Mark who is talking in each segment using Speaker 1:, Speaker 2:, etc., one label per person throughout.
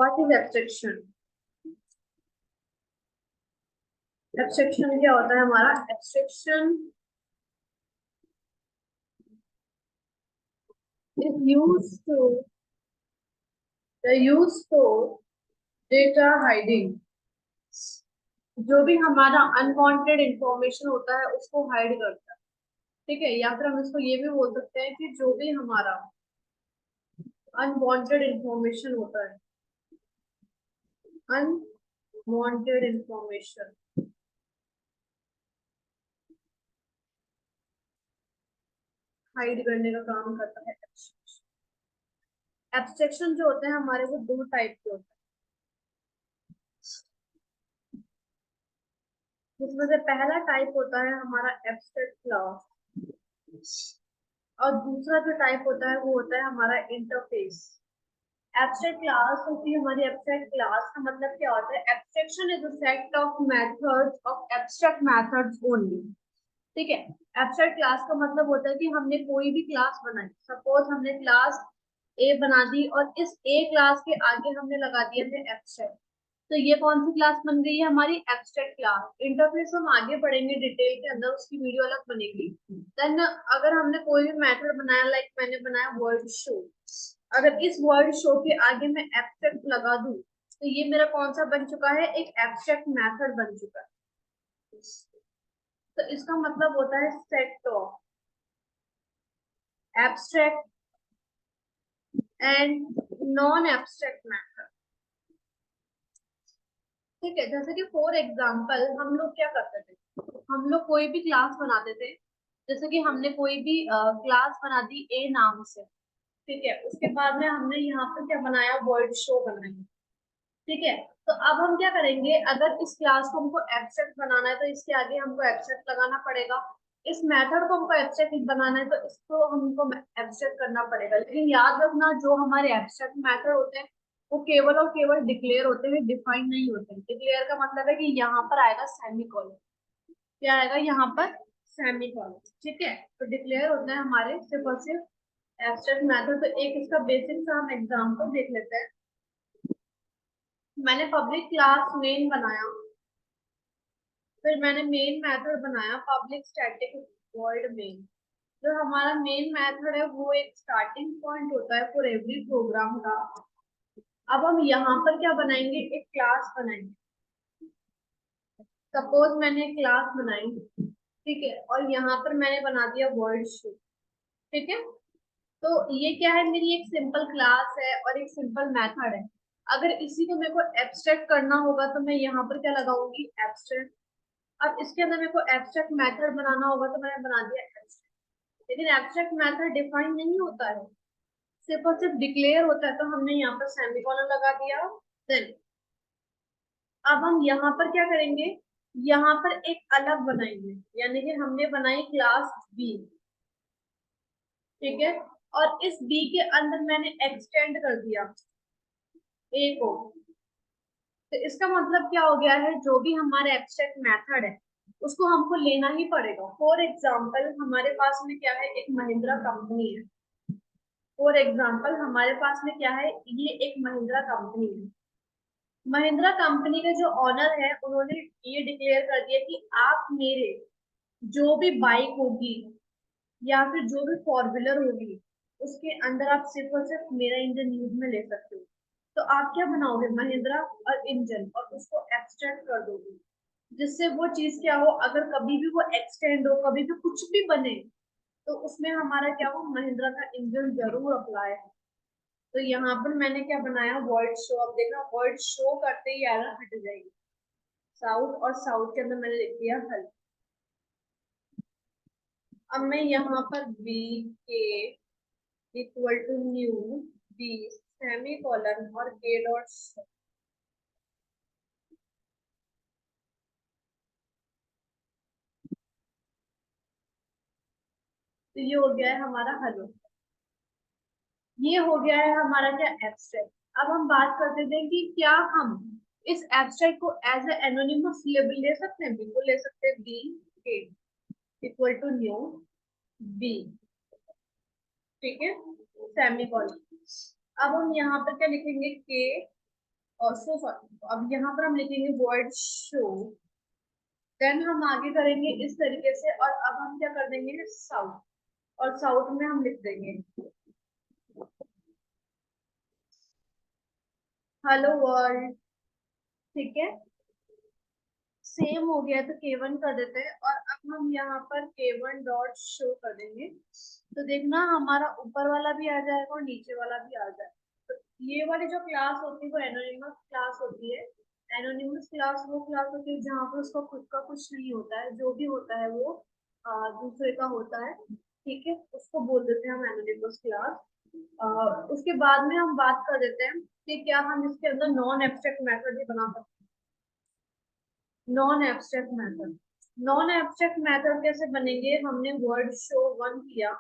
Speaker 1: What is abstraction? Abstraction क्या होता है हमारा? Abstraction is used for data hiding. जो भी हमारा अनवांटेड इंफॉर्मेशन होता है उसको हाइड करता है, ठीक है। या फिर हम इसको ये भी बोल सकते हैं कि जो भी हमारा अनवांटेड इंफॉर्मेशन होता है, अनवांटेड इंफॉर्मेशन हाइड करने का काम करता है एब्स्ट्रैक्शन। एब्स्ट्रैक्शन जो होते हैं हमारे वो दो टाइप के होते हैं, जिसमें से पहला टाइप होता है हमारा एब्स्ट्रैक्ट क्लास, और दूसरा जो टाइप होता है वो होता है हमारा इंटरफेस। एब्स्ट्रैक्ट क्लास होती है हमारी। एब्स्ट्रैक्ट क्लास का मतलब क्या होता है? Abstraction is a set of methods of abstract methods only, ठीक है। एब्स्ट्रैक्ट क्लास का मतलब होता है कि हमने कोई भी क्लास बनाई, सपोज हमने क्लास ए बना दी और इस ए क्लास के आगे हमने लगा दिया है एब्स्ट्रैक्ट, तो ये कौन सी क्लास बन गई है? हमारी एब्स्ट्रैक्ट क्लास। इंटरफेस हम आगे बढ़ेंगे डिटेल के अंदर, उसकी वीडियो अलग बनेगी। देन अगर हमने कोई भी मेथड बनाया, लाइक मैंने बनाया वर्ड शो, अगर इस वर्ड शो के आगे मैं एब्स्ट्रैक्ट लगा दूं तो ये मेरा कौन सा बन चुका है? एक एब्स्ट्रैक्ट मेथड बन चुका है। तो इसका मतलब होता है set of abstract and non abstract method, ठीक है। जैसे कि फॉर एग्जांपल हम लोग क्या करते थे, हम लोग कोई भी क्लास बनाते थे, जैसे कि हमने कोई भी क्लास बना दी ए नाम से, ठीक है। उसके बाद में हमने यहाँ पर क्या बनाया? वर्ड शो बनाया, ठीक है। तो अब हम क्या करेंगे? अगर इस क्लास को हमको एब्स्ट्रैक्ट बनाना है तो इसके आगे हमको एब्स्ट्रैक्ट लगाना पड़ेगा। इस मेथड को हमको एब्स्ट्रैक्ट बनाना है तो इसको हमको एब्स्ट्रैक्ट करना पड़ेगा। लेकिन याद रखना, जो हमारे एब्स्ट्रैक्ट मेथड होते हैं वो केवल और केवल डिक्लेयर होते हैं, डिफाइन नहीं होते हैं। डिक्लेयर का मतलब है कि यहाँ पर आएगा सेमीकोलन। क्या आएगा यहाँ पर? सेमीकोलन, ठीक है। तो डिक्लेयर होता है हमारे सिर्फ और सिर्फ एब्स्ट्रैक्ट मेथड। तो एक इसका बेसिक सा हम एग्जाम्पल देख लेते हैं। मैंने पब्लिक क्लास मेन बनाया, फिर मैंने मेन मेथड बनाया पब्लिक स्टैटिक वॉइड मेन। जो हमारा मेन मेथड है वो एक स्टार्टिंग पॉइंट होता है फॉर एवरी प्रोग्राम का। अब हम यहाँ पर क्या बनाएंगे? एक क्लास बनाएंगे। सपोज मैंने क्लास बनाई, ठीक है, और यहाँ पर मैंने बना दिया वर्ड शो, ठीक है। तो ये क्या है? मेरी एक सिंपल क्लास है और एक सिंपल मेथड है। अगर इसी को मेरे को एब्स्ट्रैक्ट करना होगा तो मैं यहाँ पर क्या लगाऊंगी? एब्स्ट्रैक्ट। अब इसके अंदर मेरे को एब्स्ट्रैक्ट मेथड बनाना होगा तो मैंने बना दिया एब्स्ट्रैक्ट। लेकिन एब्स्ट्रैक्ट मेथड डिफाइन नहीं होता है, सिर्फ और सिर्फ डिक्लेयर होता है, तो हमने यहाँ पर सेमीकोलन लगा दिया। देन अब हम यहाँ पर क्या करेंगे? यहाँ पर एक अलग बनाएंगे, यानी कि हमने बनाई क्लास बी, ठीक है। और इस बी के अंदर मैंने एक्सटेंड कर दिया ए को। तो इसका मतलब क्या हो गया है? जो भी हमारे एब्स्ट्रैक्ट मेथड है उसको हमको लेना ही पड़ेगा। फॉर एग्जाम्पल हमारे पास में क्या है? एक महिंद्रा कंपनी है। फॉर एग्जाम्पल हमारे पास में क्या है? ये एक महिंद्रा कंपनी है। महिंद्रा कंपनी के जो ऑनर है उन्होंने ये डिक्लेयर कर दिया कि आप मेरे जो भी बाइक होगी या फिर जो भी फोर व्हीलर होगी उसके अंदर आप सिर्फ और सिर्फ मेरा इंजन यूज में ले सकते हो। तो आप क्या बनाओगे? महिंद्रा और इंजन, और उसको एक्सटेंड कर दोगे, जिससे वो चीज क्या हो, अगर कभी भी वो एक्सटेंड हो, कभी भी कुछ भी बने, तो उसमें हमारा क्या हो? महिंद्रा का इंजन जरूर अप्लाई है। तो यहाँ पर मैंने क्या बनाया? Word show. अब देखना, वर्ड शो करते ही एरर हट जाएगी। साउथ, और साउथ के अंदर मैंने लिख दिया हल। अब मैं यहाँ पर B K equal to new B semicolon और के डॉट, तो ये हो गया है हमारा हल। ये हो गया है हमारा क्या? एब्स्ट्रैक्ट। अब हम बात करते थे कि क्या हम इस एब्स्ट्रैक्ट को एज ए एनोनिमस लेबल ले सकते हैं? बिल्कुल ले सकते हैं। B K equal to new B, ठीक है, सेमी कॉलन। अब हम यहाँ पर क्या लिखेंगे? के और सो सॉरी, अब यहाँ पर हम लिखेंगे वर्ड शो, देन हम आगे करेंगे इस तरीके से, और अब हम क्या कर देंगे साउथ, और साउथ में हम लिख देंगे हेलो वर्ल्ड। ठीक है, सेम हो गया तो K1 कर देते हैं, और अब हम यहाँ पर K1 डॉट शो कर देंगे, तो देखना हमारा ऊपर वाला भी आ जाएगा और नीचे वाला भी आ जाएगा। तो ये वाली जो क्लास होती है वो एनोनिमस क्लास होती है। एनोनिमस क्लास वो क्लास होती है जहाँ पर उसका खुद का कुछ नहीं होता है, जो भी होता है वो दूसरे का होता है। ठीक है, उसको बोल देते हैं हम एनोनिमस क्लास। उसके बाद में हम बात कर देते हैं कि क्या हम इसके अंदर नॉन एब्स्ट्रैक्ट मेथड भी बना सकते हैं। Non abstract method, non abstract method कैसे बनेंगे, हमने वर्ड शो वन किया,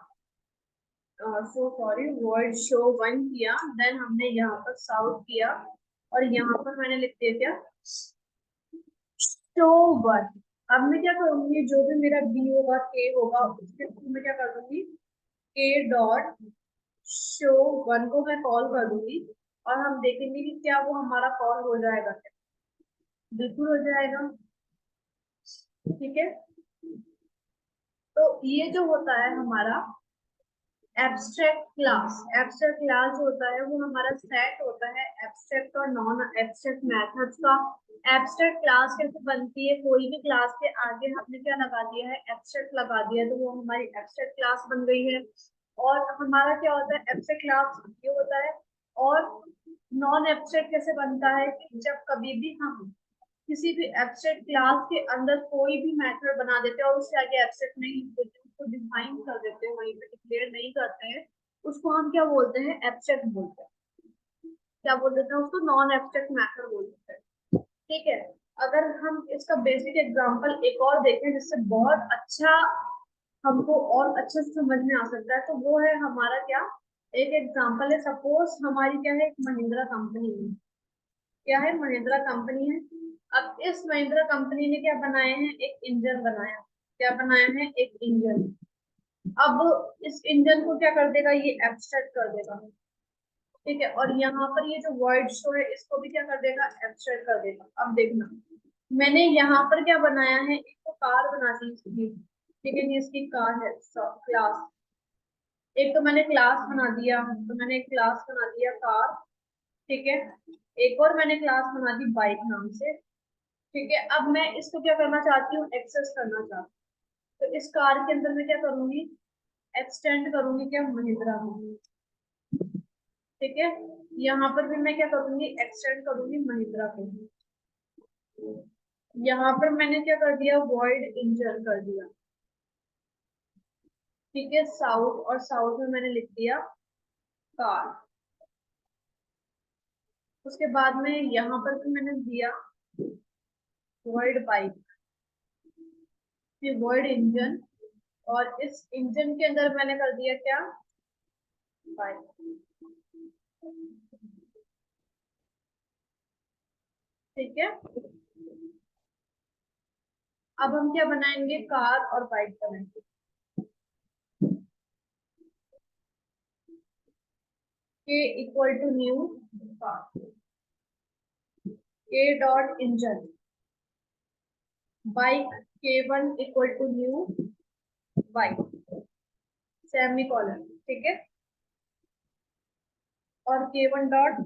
Speaker 1: so sorry word show one किया, देन हमने यहाँ पर साउथ किया, और यहाँ पर मैंने लिख दिया क्या शो वन। अब मैं क्या करूंगी, जो भी मेरा बी होगा के होगा उसके थ्रू मैं क्या कर दूंगी के डॉट शो वन को मैं कॉल कर दूंगी, और हम देखेंगे कि क्या वो हमारा कॉल हो जाएगा क्या, बिल्कुल हो जाएगा। ठीक है, तो ये जो होता है हमारा एब्स्ट्रैक्ट क्लास, एब्स्ट्रैक्ट क्लास जो होता है वो हमारा सेट होता है एब्स्ट्रैक्ट और नॉन एब्स्ट्रैक्ट मेथड्स का। एब्स्ट्रैक्ट क्लास कैसे बनती है, कोई भी क्लास के आगे हमने क्या लगा दिया है एब्स्ट्रैक्ट लगा दिया, तो वो हमारी एब्स्ट्रैक्ट क्लास बन गई है। और हमारा क्या होता है एब्स्ट्रैक्ट क्लास ये होता है। और नॉन एब्स्ट्रैक्ट कैसे बनता है कि जब कभी भी हम किसी भी एब्स्ट्रैक्ट क्लास के अंदर कोई भी मेथड बना देते हैं और उससे आगे एब्स्ट्रैक्ट नहीं लिख देते, उसको डिफाइन कर देते हैं, वहीं पे डिक्लेयर नहीं करते हैं, उसको हम क्या बोलते हैं एब्स्ट्रैक्ट बोलते हैं। क्या बोल देते हैं उसको, नॉन एब्स्ट्रैक्ट मेथड बोल देते हैं। ठीक है, अगर हम इसका बेसिक एग्जांपल एक और देखें जिससे बहुत अच्छा हमको और अच्छे से समझ में आ सकता है, तो वो है हमारा क्या, एक एग्जांपल है, सपोज हमारी क्या है एक महिंद्रा कंपनी है, क्या है महिंद्रा कंपनी है। अब इस महिंद्रा कंपनी ने क्या बनाए हैं, एक इंजन बनाया, क्या बनाया है एक इंजन। अब इस इंजन को क्या कर देगा, ये एब्स्ट्रैक्ट कर देगा। ठीक है, और यहाँ पर ये जो वर्ड शो है इसको भी क्या कर देगा एब्स्ट्रैक्ट कर देगा। अब देखना मैंने यहाँ पर क्या बनाया है, एक तो कार बना दी इसकी, ठीक है, ये इसकी कार है क्लास, एक तो मैंने क्लास बना दिया, तो मैंने एक क्लास बना दिया कार। ठीक है, एक और मैंने क्लास बना दी बाइक नाम से। ठीक है, अब मैं इसको क्या करना चाहती हूँ एक्सेस करना चाहती हूँ, तो इस कार के अंदर मैं क्या करूंगी एक्सटेंड करूंगी क्या महिंद्रा को। ठीक है, यहाँ पर भी मैं क्या करूंगी एक्सटेंड करूंगी महिंद्रा को। यहाँ पर मैंने क्या कर दिया वॉइड इंजन कर दिया। ठीक है, साउथ, और साउथ में मैंने लिख दिया कार। उसके बाद में यहाँ पर भी मैंने दिया वॉइड बाइक, फिर वॉइड इंजन, और इस इंजन के अंदर मैंने कर दिया क्या बाइक। ठीक है, अब हम क्या बनाएंगे कार और बाइक बनाएंगे। K equal to new car, K dot engine bike, K1 equal to new bike, semicolon. ठीक है, और K1 डॉट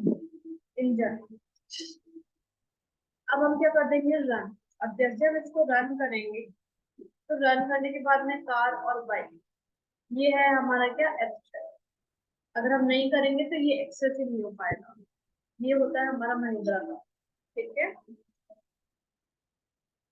Speaker 1: इंजन। अब हम क्या कर देंगे रन। अब जैसे हम इसको रन करेंगे, तो रन करने के बाद में कार और बाइक, ये है हमारा क्या एक्सेस। अगर हम नहीं करेंगे तो ये एक्सेस ही नहीं हो पाएगा। ये होता है हमारा महिंद्रा का। ठीक है,